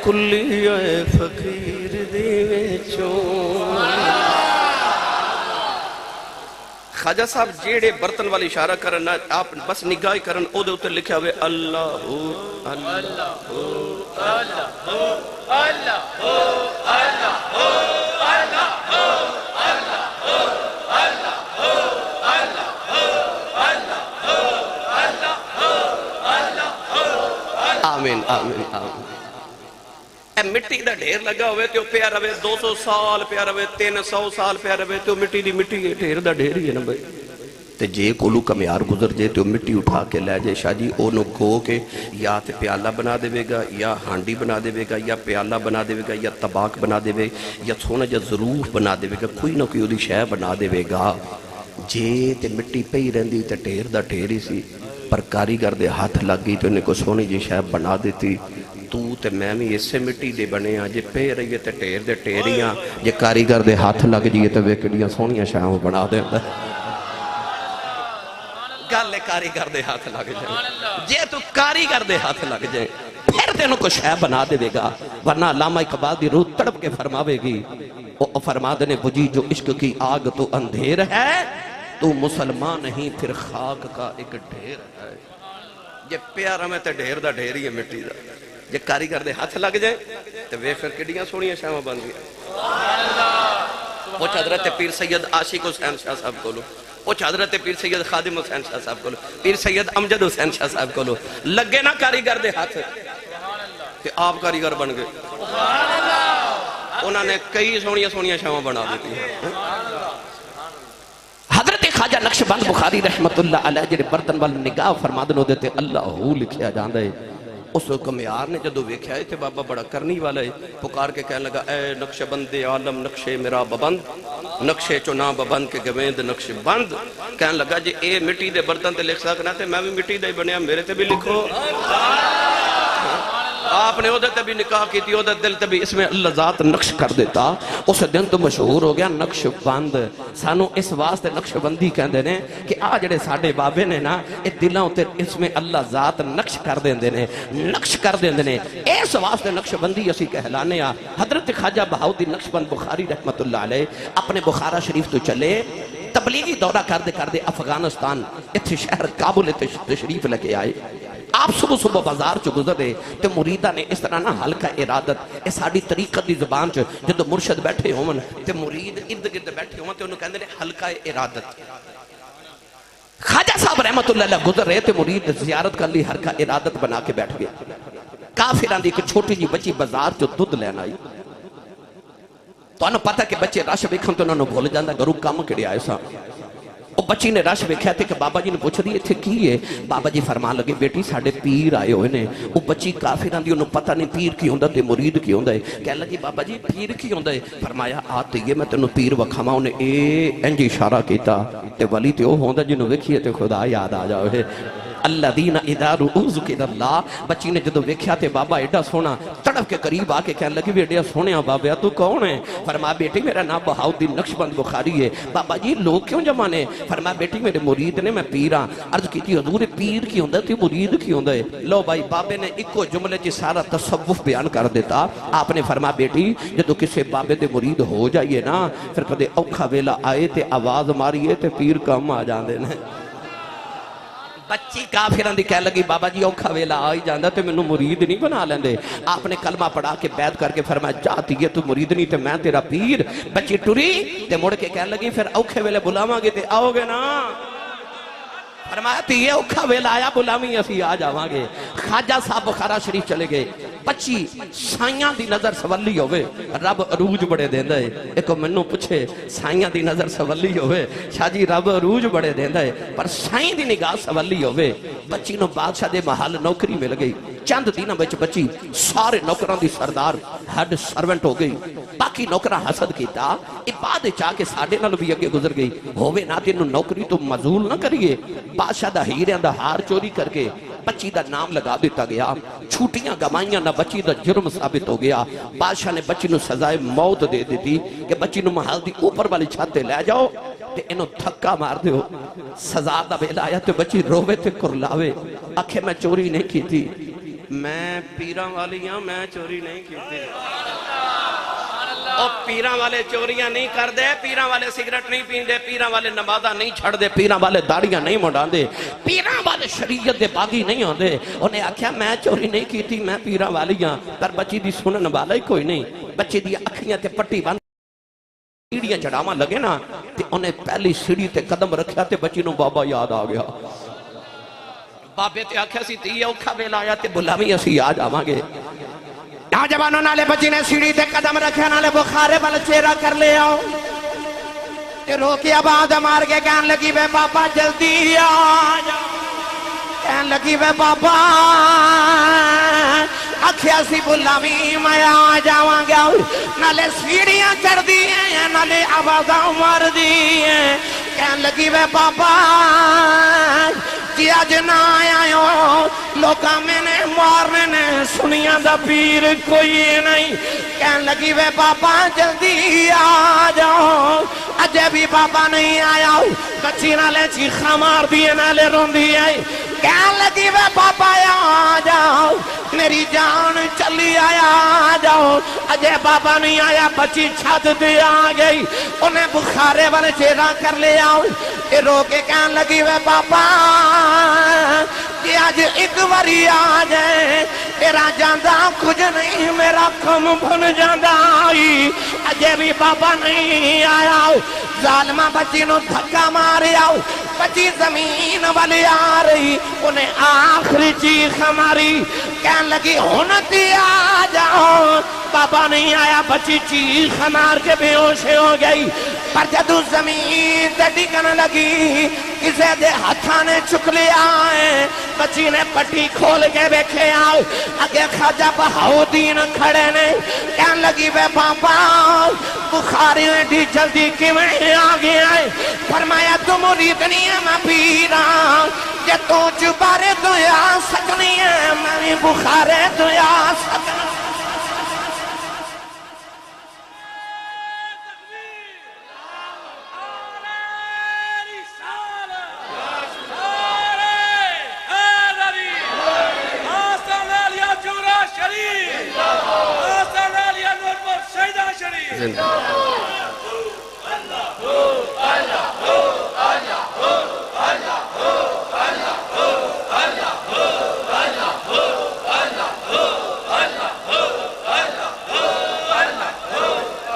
کلی فقیر دی وچوں خواجہ صاحب جیڑے برتن والی اشارہ کرن آپ بس نگاہ کرن او دے اوتے لکھیا ہوئے اللہ اللہ آمین آمین آمین. اے مٹی دا ڈھیر لگا ہوئے تو پیا رہے 200 سال پیا رہے 300 سال پیا رہے تو مٹی دی مٹی ڈھیر دا ڈھیر ہی ہے نا بھائی. تے جے کولو کمیار گزر جے تو مٹی اٹھا کے لے جے شاہ جی اونو گو کے یا تے پیالہ بنا دے گا یا ہانڈی بنا دے گا یا پیالہ بنا دے گا یا طباق بنا دے گا یا سونا جا ظروف بنا دے گا کوئی نہ کوئی دی شے بنا دے گا. جے تے مٹی پئی رہندی تے ڈھیر دا ڈھیر ہی سی پر کاریگر دے ہاتھ لگ گئی تو انہیں کو سونی جی شاہ بنا دیتی. تو تے میں بھی اس سے مٹی دے بنے ہیں جے پہ رہی ہے تے ٹیر دے ٹیریاں جے کاریگر دے ہاتھ لگ جیے تے ویکڑیاں سونیاں شاہ بنا دے گالے کاریگر دے ہاتھ لگ جائیں جے تو کاریگر دے ہاتھ لگ جائیں پھر تینوں کو شاہ بنا دے گا. ورنہ علامہ اقبال دی روح تڑپ کے فرماوے گی وہ فرما دے بجھی جو عشق کی آگ تو اندھیر ہے تو مسلمان نہیں پھر خاک کا ایک ڈھیر ہے. یہ پیارا میں تے ڈھیر دا ڈھیر ہی ہے مٹی دا. یہ کاریگر دے ہاتھ لگ جائیں تو وہ پھر کڑیاں سونیاں شاہ بن گیا. وہ حضرت پیر سید عاشق حسین شاہ صاحب کو لو وہ حضرت پیر سید خادم حسین شاہ صاحب کو لو پیر سید امجد حسین شاہ صاحب کو لو لگے نا کاریگر دے ہاتھ کہ آپ کاریگر بن گئے. انہوں نے کئی سونیاں سونیاں شاہ بنا دیتی ہیں. حضرت خواجہ نقشبند بخاری رحمت اللہ علیہ جنہیں برتن والا نگاہ فرما دنوں دیتے اللہ ہو لکھیا جاندہ ہے. اس کمیار نے جدو ویکھیا ہے تھے بابا بڑا کرنی والا ہے پکار کے کہنے لگا اے نقش بند عالم نقشے میرا ببند نقشے چنا ببند کے گویند نقش بند. کہنے لگا جی اے مٹی دے برتن تے لکھ سکنا تے میں بھی مٹی دے بنیا میرے تے بھی لکھو. آپ نے عہدہ تے بھی نکاح کی تھی عہدہ دل تے بھی اس میں اللہ ذات نقش کر دیتا. اس دن تو مشہور ہو گیا نقش بند. سانو اس واسطے نقش بندی کہندے نے کہ آجڑے ساڑھے بابے نے نا اس دلوں تے اس میں اللہ ذات نقش کر دیندے نے نقش کر دیندے نے. اس واسطے نقش بندی اسی کہلانے آ. حضرت خواجہ بہاؤالدین نقشبند بخاری رحمت اللہ علیہ اپنے بخارا شریف تو چلے تبلیغی دورہ کر دے افغانستان اتھے شہر کابل تشریف لگے آئے. آپ صبح صبح بازار چو گزر رہے تے مریدہ نے اس طرح نا حلقہ ارادت اس ساڑھی طریقت دی زبان چو جدو مرشد بیٹھے ہومن تے مرید ارد گرد بیٹھے ہومن تے انہوں کہندے نے حلقہ ارادت. خواجہ صاحب رحمت اللہ علیہ گزر رہے تے مرید زیارت کر لی حلقہ ارادت بنا کے بیٹھ گیا. کافران دی ایک چھوٹی جی بچی بازار چو دودھ لینا آئی تو انہوں پتا کہ بچے رش بکھن تو انہوں بھول جاندہ گروہ کام کڑی آئے سا. وہ بچی نے رش بکھیا تھے کہ بابا جی نے پوچھ دی تھے کی ہے. بابا جی فرمان لگے بیٹی ساڑھے پیر آئے ہوئے نے. وہ بچی کافران دی انہوں پتہ نہیں پیر کی ہوندہ تے مرید کی ہوندہ ہے. کہہ لگی بابا جی پیر کی ہوندہ ہے. فرمایا آتے یہ میں تنہوں پیر وکھاما انہیں اے انجی اشارہ کیتا تے ولی تے وہ ہوندہ جنہوں وکھیے تے خدا یاد آ جاؤ ہے. الذین اذا رؤوا ذکر اللہ. بچی نے جدو ویکھیا تے بابا ایڈا سونا تڑپ کے قریب آ کے کہنے لگی بیٹیا سونے بابا تو کون ہے. فرمایا بیٹی میرا نام بہاؤالدین نقشبند بخاری ہے. بابا جی لوگ کیوں جمع نے. فرمایا بیٹی میرے مرید نے میں پیر ہاں. عرض کی تھی حضور پیر کی ہوندہ تھی مرید کی ہوندہ ہے. لو بھائی بابے نے ایکو جملے چی سارا تصوف بیان کر دیتا. آپ نے فرمایا بیٹی جدو کسے بابے دے مرید ہو جائیے نا پھر کدے اوکھا ویلا آئے تے آواز ماریے تے پیر کم آ جاندے نے. بچی کافران دی کہہ لگی بابا جی اوکھا ویلا آئی جاندہ تے میں نو مرید نہیں بنا لیندے. آپ نے کلمہ پڑھا کے بیعت کر کے فرمایا جاتی ہے تو مرید نہیں تے میں تیرا پیر. بچی ٹری تے مڑ کے کہہ لگی پھر اوکھے ویلے بلاواں گے تے آؤ گے نا. فرمایا تی یہ اوکھا ویلا آیا بلاویں اسی آ جاواں گے. خواجہ صاحب بخارا شریف چلے گئے. بچی سائیاں دی نظر سولی ہوئے رب عروج بڑے دیندہ ہے. ایک منو پوچھے سائیاں دی نظر سولی ہوئے شاہ جی رب عروج بڑے دیندہ ہے پر سائیں دی نگاہ سولی ہوئے. بچی نو بادشاہ دے محل نوکری مل گئی. چند دینہ بچ بچی سارے نوکران دی سردار ہیڈ سرونٹ ہو گئی. باقی نوکران حسد کیتا بعد چاہ کے ساڑھے نال بھی اگے گزر گئی. ہوئے نا تینو نوکری تو مزول نہ کریے. بادشاہ دا ہیریاں دا ہار چوری کر کے بچی دا نام لگا دیتا گیا. چھوٹیاں گمائیاں نہ بچی دا جرم ثابت ہو گیا. بادشاہ نے بچی نو سزائے موت دے دیتی کہ بچی نو محل دی اوپر والی چھاتے لے جاؤ تے انہوں تھکا مار دیو. سزا دا بیلا آیا تے بچی روے تے کرلاوے آکھے میں چوری نہیں کی تھی. میں پیران والی ہاں میں چوری نہیں کی تھی. او پیراں والے چوریاں نہیں کر دے، پیراں والے سگریٹ نہیں پین دے، پیراں والے نمازاں نہیں چھڑ دے، پیراں والے داڑیاں نہیں مڈان دے، پیراں والے شریعت دے باغی نہیں ہوندے۔ انہیں آکھیا میں چوری نہیں کیتی، میں پیراں والی ہاں، پر بچی دی سنن والا ہی کوئی نہیں۔ بچی دی اکھیاں تے پٹی بند سیڑیاں چڑھاواں لگے نا تے انہیں پہلی سیڑھی تے قدم رکھیا تے بچی نو بابا یاد آ گیا۔ بابے تے آکھیا سی تی اوکھا ویلا آیا تے بلاویں اسی آ جاواں گے۔ نوجوانوں نالے بچی نے سیڑھی تے قدم رکھیا نالے بخارے والا چہرہ کر لے آؤ تے روکیا بعد مار کے کہن لگی وے بابا جلدی آ جا، کہن لگی وے بابا آکھیا سی بلاویں میں آ جاواں گا، نالے سیڑھیاں چڑھ دی ہیں نالے آوازاں مار دی ہیں، کہن لگی وے بابا جی آج نہ آیا ہو لوکاں میں نے مارنے نے سنیاں دا پیر کوئی نہیں، کہن لگی وے بابا جلدی آ جاؤ، اجے بھی بابا نہیں آیا ہو، بچی نالے چیخا مار دیئے نالے رون دیئے، کہن لگی وے بابا آ جاؤ میری جان چلی آیا جاؤ، اجے بابا نہیں آیا، بچی چھت دے آ گئی، انہیں بخارے والے چہرہ کر لے آؤ، یہ رو کے کہن لگی وے بابا کہ آج ایک واری آ جائے تیرا جاندہ کچھ نہیں میرا کم بن جاندہ آئی، اجے بھی بابا نہیں آیا، ظالمہ بچی نو دھکا مارے آؤ، بچی زمین والے آ رہی، انہیں آخری چیخ ہماری، کہن لگی ہونتی آ جاؤ، بابا نہیں آیا، بچی چیخ مار کے بے ہوش ہو گئی، پر جدو زمین تے ڈگن لگی کسے دے ہتھاں نے چک لیا ہے، بچی نے پٹی کھول کے بیکھے آؤ، اگے خواجہ بہاؤدین کھڑے نے، کہن لگی وے بابا بخاری ایڈی جلدی کیویں آ گیا ہے، فرمایا تو مرید نہیں ہے میں پیراں، کہ تو چبارے تو آ سکنی ہے میں بخارے تو آ سکنی۔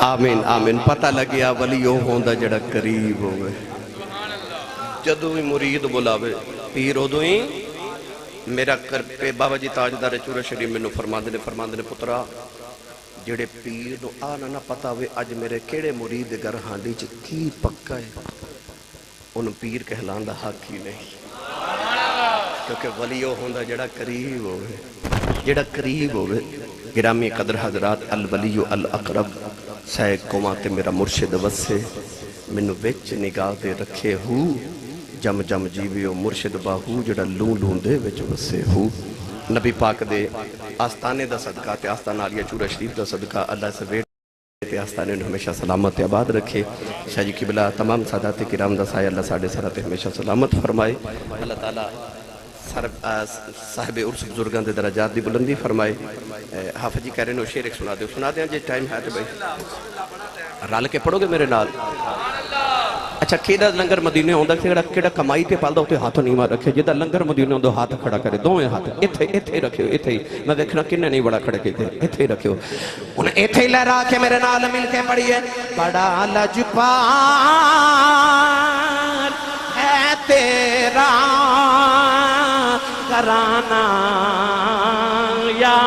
آمین آمین، پتہ لگیا ولیو ہوندہ جڑا قریب ہوئے، جدو ہی مرید بلاوے پیر ہو دوئیں میرا پہ بابا جی تاجدار چورہ شریف میں فرماندے نے پترا جڑے پیر نو آنا نہ پتا ہوئے آج میرے کیڑے مرید گر ہانڈی چ کی پکا ہے ان پیر کہلاندہ حق ہی نہیں، کیونکہ ولیو ہوندہ جڑا قریب ہوئے، گرامی قدر حضرات الولیو الاقرب سائے قومات میرا مرشد وسے منو وچ نگاہ دے رکھے ہو جم جم جیویو مرشد باہو جڑا لون لون دے وچ وسے ہو، نبی پاک دے آستانے دا صدقہ تے آستان عالیہ چورہ شریف دا صدقہ اللہ سے ویٹ تے آستانے انہوں ہمیشہ سلامت آباد رکھے، شاہ جی قبلہ تمام سادات کرام دا سایہ اللہ ساڑھے سرات ہمیشہ سلامت فرمائے، اللہ تعالیٰ صاحب عرص بزرگان دے درجات دی بلندی فرمائے۔ حافظ جی کہہ رہے ہیں شیر ایک سنا دیں جی ٹائم ہے تو بھائی رال کے پڑھو گے میرے نال۔ اچھا کیڑا لنگر مدینے ہوندہ کیڑا کمائی تے پالدہ ہوتے ہاتھوں نیمہ رکھے جدہ لنگر مدینے ہوندہ ہاتھ کھڑا کرے دوئے ہاتھ ایتھے رکھے ایتھے میں دیکھنا کننے نہیں بڑا کھڑے کیتے ایتھے رکھے انہیں ایتھے لہرا کے میرے نال مل کے پڑھئے، بڑا لجپال ہے تیرا کرانا یا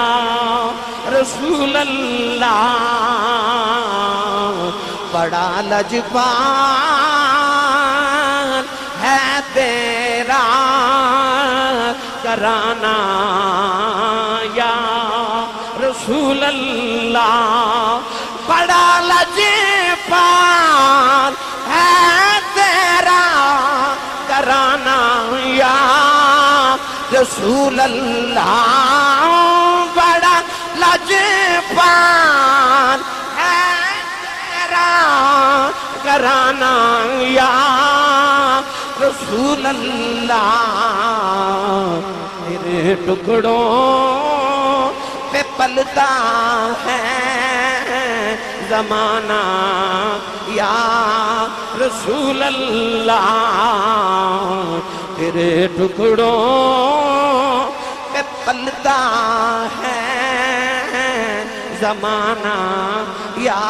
رسول اللہ، بڑا لجپال ہے تیرا کرانا یا رسول اللہ، بڑا لجپال ہے تیرا کرانا یا رسول اللہ، بڑا لجپال ہے تیرا کرانا یا رسول اللہ، میرے ٹکڑوں پہ پلتا ہے زمانہ یا رسول اللہ، تیرے ٹکڑوں پہ پلتا ہے زمانہ یا